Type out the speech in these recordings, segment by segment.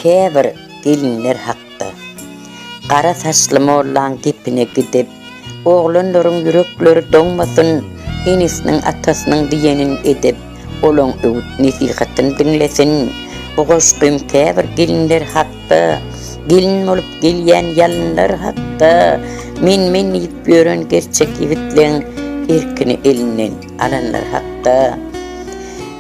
Käbir gelinler hakda. Qara saçlı mollan gepine gidip, oğlanların yürekleri doňmasyn, enisiniň atasynyň diýenin edip, olaň öwüt nesihatyny dinlesin. Bu goşgym käbir gelinler hakda, gelin bolup gelýän ýalynlar hakda, men diýip ýören gerçek ýigitleň erkini elinden alanlar hakda.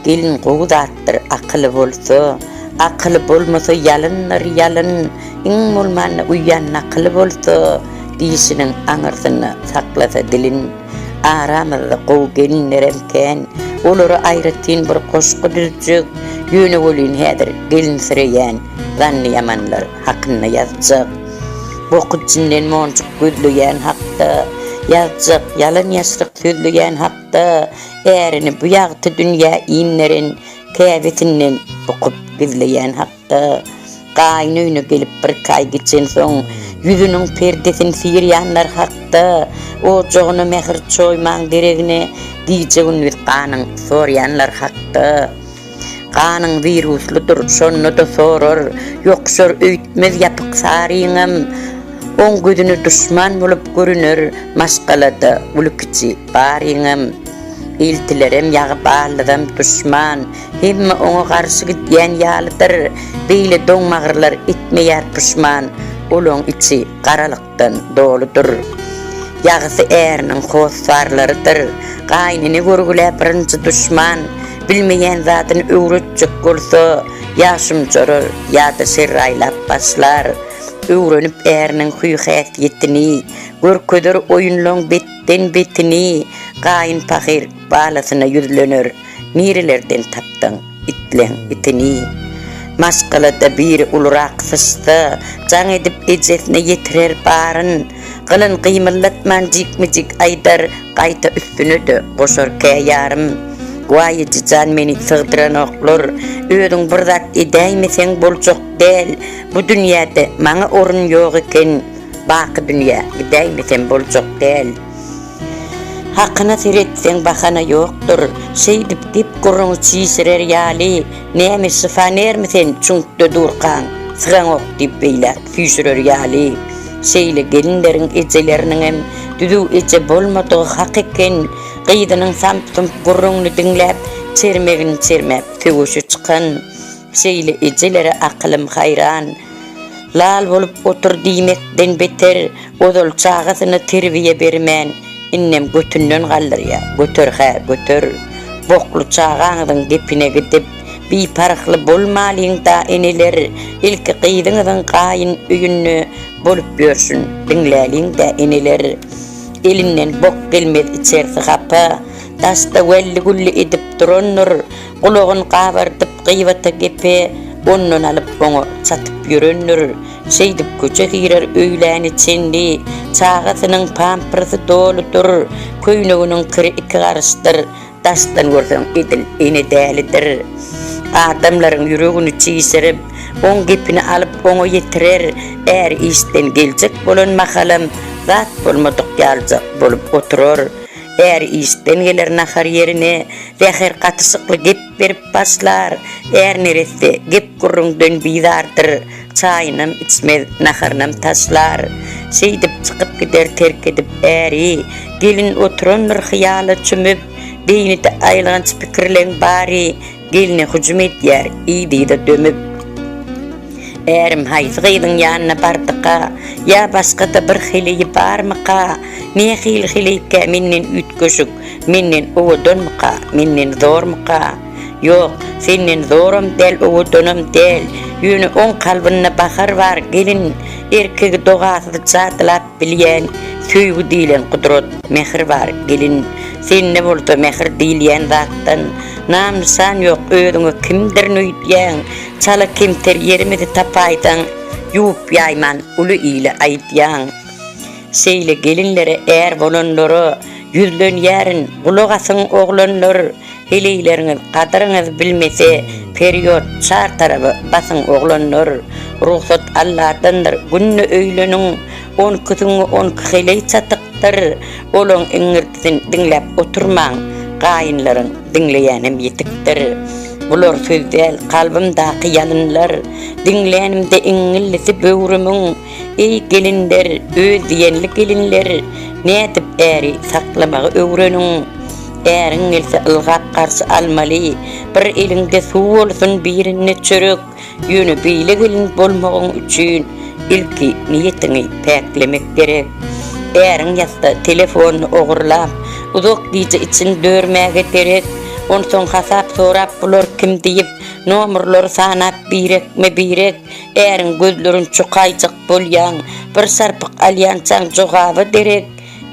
Gelin gowdatdyr akyly bolsa, akyly bolmasa ýalynlar ýalyn, iň bolmany uýan akyly bolsa, diýişiniň aňyrsyny saklasa dilin. Aramyzda gow gelinler emken, olary aýratyn bir goşgy düzjek, ýöne bolyn häzir gelin süreýän zanny ýamanlar hakyna ýazjak. Bokuçynden monçuk gözleýän hakda, ýazjak ýalyn ýaşryk sözleýän hakda, ärini bu ýagty dünýä iňlerin käbetinden bokup gizleýän hakda, gaýyn öýüne gelip bir kaý geçen soň ýüzüniň perdesini sirýänler hakda, ojagyny mehir çoýmaň deregine diýjegin bir ganyň sorýanlar hakda. Ganyň virusludur, şonu da sorar, ýokşar öýtmez ýapyk saryňam, oň gözüne düşman bolup görünür, maşgalada ulukçy baryňam. Eltilerem ýagyp alydam düşman, hemme oňa garşy gitýän ýalydyr, beýle doňmagyrlar etmeýär pişman, olaň içi garalykdan doludur. Ýagysy äriniň hosarlarydyr, gaýnyny görgüläp birinji düşman, bilmeýän zatyny öwretjek bolsa, ýaşym jorar, ýa-da serraýlap başlar. Öwrenip äriniň huy-häsiýetini, görkedir oýunlaň betden betini, gaýyn pahir balasyna ýüzlenir, nirelerden tapdyň itleň itini. Maşgalada bir ulrak syçdy, jaň edip ejesine ýetirer baryn, gylyn gymyllatman jikmijik aýdar, gaýta üstüne de goşar käýärym. Guaýyjy jan meni sygdyran oklar, öýüň bir zat edäýmeseň boljak del, bu dünýäde maňa orun ýok eken, baky dünýä edäýmeseň boljak del. Hakyna seretseň bahana ýokdur, şeýdip dip gurruňy çiğsirer ýaly, näme şifanermisen çuňkda durkan, sygaň ok dip beýler süýsürer ýaly. Şeýle gelinleriň ejeleriniň hem düdü eje bolmadygy hak eken, gyýdynyň sampsym gurruňy diňläp, çermegini çermep töwüşi çykan. Şeýle ejelere aklym hayran, lal bolup otur diýmekden beter, odol çagasyny terbiýe bermän, innem götünden galdyrýa, götür. Boklu çagaňyň gepine gidip, biparykly bolmalyň da eneler, ilki gyýdyňyň gaýyn öýünni bolup ýörsün, diňläliň da eneler. Elinden bok gelmez içerisi gapa, taşda welli gulli edip duranlar, gulagyny gabardyp gyýbata gepe, ondan alyp oňa satyp ýörenler. Şeýdip köçe girer öýläni çendi, çagasynyň pampersy doludur, köýneginiň kiri iki garşdyr, taşdan görseň edil ene dälidir. Adamlaryň ýüregini çiğsirip, oň gepini alyp oňa ýetirer, är işden geljek bolan mahalam, zat bolmadyk ýaljak bolup oturar. Är işden geler nahar ýerine, zäher gatysykly gep berip başlar, är neresi gep gurrundan bidardyr, çaýynam içmez, naharnam taşlar. Şeýdip çykyp gider terk edip äri, gelin oturanlar hyýaly çümüp, beýnide aýlanç pikirleň bari, geline hüjüm etýär, ýa-da dömüp. Ärim haýsy gyýdyň ýanyna bardyka, ýa başga-da bir hileyi barmyka, ne hileke menden ütköşük, menden owadanmyka, menden zormyka? Ýok, senden zorum del, owadanam del, ýöne oň kalbyna bahar bar gelin, erkegi dogasy çatylap bilýän, söýgü diýilen kudrat, mehir bar gelin. Sen ne bolsa mehir diýilen zatdan, namsan ýok, öýüňe kimdir nöýdýän, çala kimter ýerimizi tapaýdan, ýup ýaýman uly ýyle aýtýan. Şeýle gelinlere är bolanlary, ýüzlenýärin, gulagasyň oglanlar, heleyleriniz qadryňyz bilmese, period çar tarapy basyň oglanlar, ruhsat Allahdandyr, günni öýleniň, 10 heley çatykdyr, olaň eňirtisin diňläp oturmaň, gaýynlaryň diňleýänem ýetikdir. Bular sözdel kalbimdaki yalınlar, dinlänimde iňillisi böwrümüň, ey gelinler, öz diýenli gelinler, nädip äri saklamagy öwreniň. Äriň gelse ılgap garşy almaly, bir elinde suw bolsun, birinde çörek, ýöne beýle gelin bolmagyň üçin ilki niýetini päklemek gerek. Äriň ýatda telefonu ogurlap, uzak gije için dörmäge gerek. Onsoň hasap sorap bular kim diýip nomerler sanap birek, äriň gözlerin çukaýjak bolýan, bir sarpyk alýansaň jogaby derek.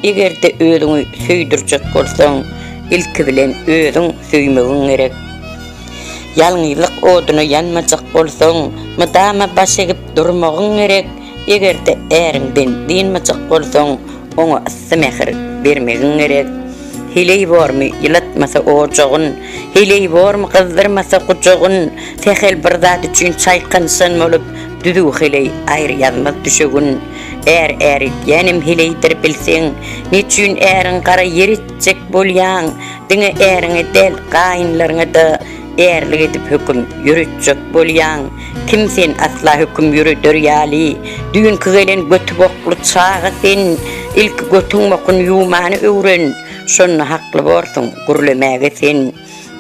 Egerde özüňi söýdirjek bolsaň, ilki bilen özüň söýmegiň gerek. Ýalňyzlyk oduny ýanmajak bolsaň, mydama baş egip durmagyň gerek. Egerde äriňden diýmejek bolsaň, oňa ysy mehir bermegiň gerek. Hiley bormy ýylatmasa ojagyn, hiley bormy gyzdyrmasa guçagyn, tehel bir zat üçin çaýkansan bolup, düdü hiley aýry ýazmaz düşegün. Äri ýanym hileydir bilseň, niçin äriň gara ýeritjek bolýan, diňe äriňe del gaýynlaryňa da ärlik edip höküm ýürütjek bolýan. Kim sen asla höküm ýürüder ýaly, düňkü gelen götü bokly çagy sen, ilki götüň bokun ýumany öwren. Şonu hakly borsun, gurlemäge sen.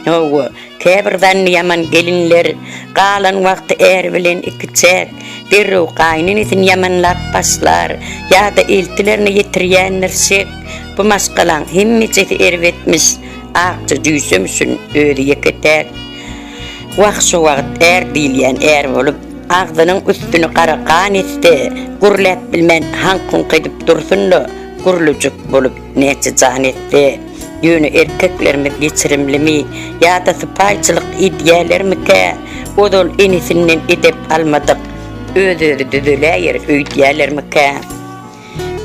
Owa, käbirden ýaman gelinler, galan wagty er bilen iki çek, derrew gaýnynyň ýamanlap başlar, ýa-da eltilerini ýetirýänler şek. Bu maskalan hemmejeti erwetmiş, akça düýsümsün öýle ýeketek. Wagşy wagt er diýilýän er bolup, agdynyň üstüni garakan etdi, gurlap bilmän hankun edip dursunda, gurlujuk bolup näçe jan etdi. Ýöne erkeklerimiz geçirimlimi, ýa-da sypaýçylyk ideýalermike, odol enisinden edep almadyk, özüri düzüläýär öýdýälermike.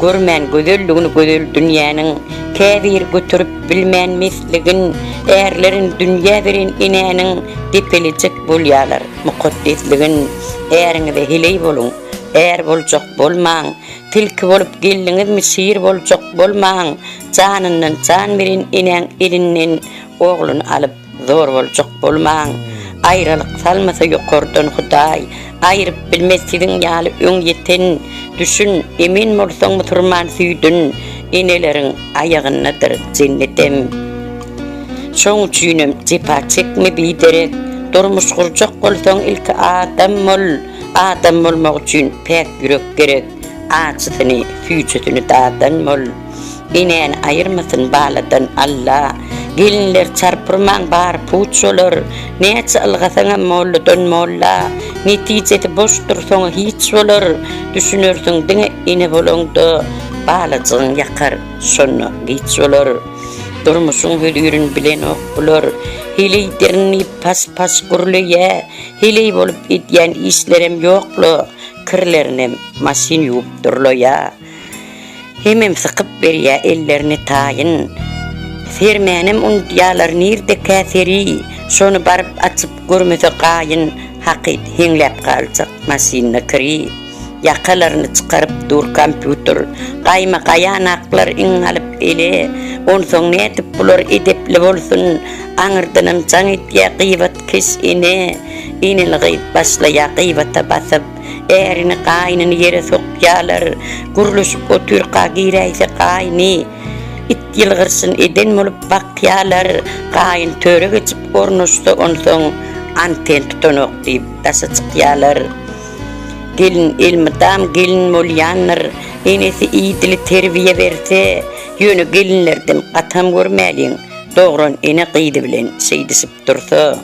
Görmän gözelligini gözel dünýäniň, käbir götürüp bilmän mesligin, erlerin dünýä beren inäniň depelecek bolýarlar mukaddesligin. Äriňize hiley bolun, er boljak bolmaň, tilki bolup geldiňizmi şiir boljak bolmaň, janyndan jan beren inäň elinden ogluny alyp zor boljak bolmaň. Aýralyk salmasa ýokardan Hudaý, aýryp bilmesiň ýaly öň ýeten, düşün, emin bolsaň musulman süýdün, eneleriň aýagynadyr cennetem. Şoň üçinem jepa çekme biderek, durmuş gurjak bolsaň ilki adam bolmak üçin pek ýürek gerek. Açysyny, süýçesini dağdan bol. Inen aýyrmasyn baladan Allah. Gelinler çarpyrmaň bar puçolar, näçe ılgasaňa molladan molla, netijede boş dursaň hiç bolar. Düşünürsiň diňe ine bolanda, balajyň ýakar, şonu hiç bolar. Durmuşyň hüdürün bilen ok bolar. Hileyderini pas gurleye, hiley bolup edýän işlerem ýoklu, kirlerinem masin ýuwup durlaya. Hemem sykyp berýär ellerini taýyn. Sermänim undýalar nirde käseri, şonu baryp açyp görmese gaýyn, hakyt heňläp galjak masinna kiri. Ýakalaryny çykaryp dur kompýuter, gaýma gaýanaklar iň alyp ele, onsoň nädip bular edepli bolsun, aňyrdanam jaň etýär gyýbat kes ineligi başlaýar gyýbata basyp, ärini gaýnyny ýere sokýarlar, guruluşyp otyrqa giräýse gaýny, it ýylgyrsyn eden bolup bakýarlar, gaýyn töre geçip ornuşdy, onsoň anten tutanok diýip daşa çykýarlar. Gelin elmedam gelin bolýanlar, enesi iýdili terbiýe berse, ýöne gelinlerden gatam görmäliň, dogran ene gyýdy bilen şeýdisip dursa,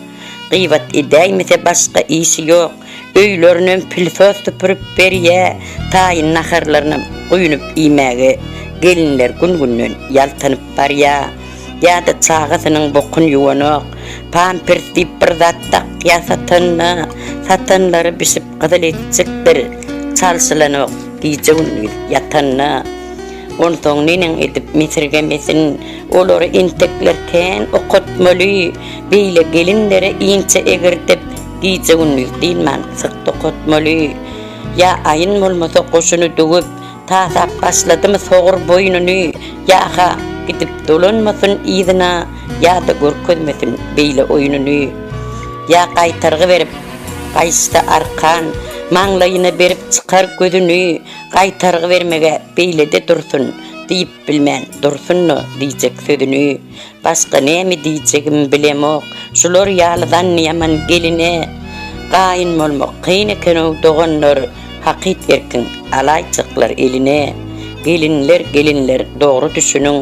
gyýbat edäýmese başga işi ýok, öýlerinden pilsos tüpürüp berýär, taýyn naharlaryna goýunup iýmäge gelinler gün-günden ýaltanyp barýar. Ýa-da çagasynyň bokun ýuwanok, pampers diýip bir zat takýa satanlary bisip gyzyl etjekdir, çalşylanok giýjegin ýatanna. Onsoň neniň edip misirgemesin, olary inteklerken okutmaly, beýle gelinlere iňçe egirtip giýjegin diýilmän syk okutmaly. Ya aýyn bolmasa goşuny döwüp, tasap başladymy sogur boýnuny, ýa-ha gidip dolanmasyn ýyzyna, ýa-da görkezmesin beýle oýununy. ya qaytargy berip gaýşda arkan maňlaýyna berip çykar gözüni qaytargy vermege beýlede dursun diýip bilmän dursunno diýjek sözüni başga näme diýjegim bilemok şular ýalydan ýaman geline gaýyn bolmak kyn ekeni doganlar hakyt erkin alaýçyklar eline gelinler dogry düşünüň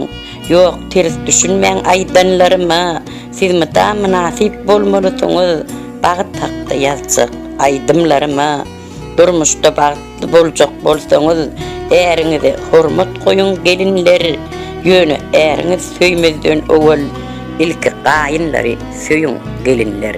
ýok ters düşünmäň aýdanlaryma siz mata münasip bolmalysyňyz bagyt takda ýazjak aýdymlaryma durmuşda bagtly boljak bolsaňyz äriňize hormat goýun gelinler ýöne äriňiz söýmezden owal ilki gaýynlary söýün gelinler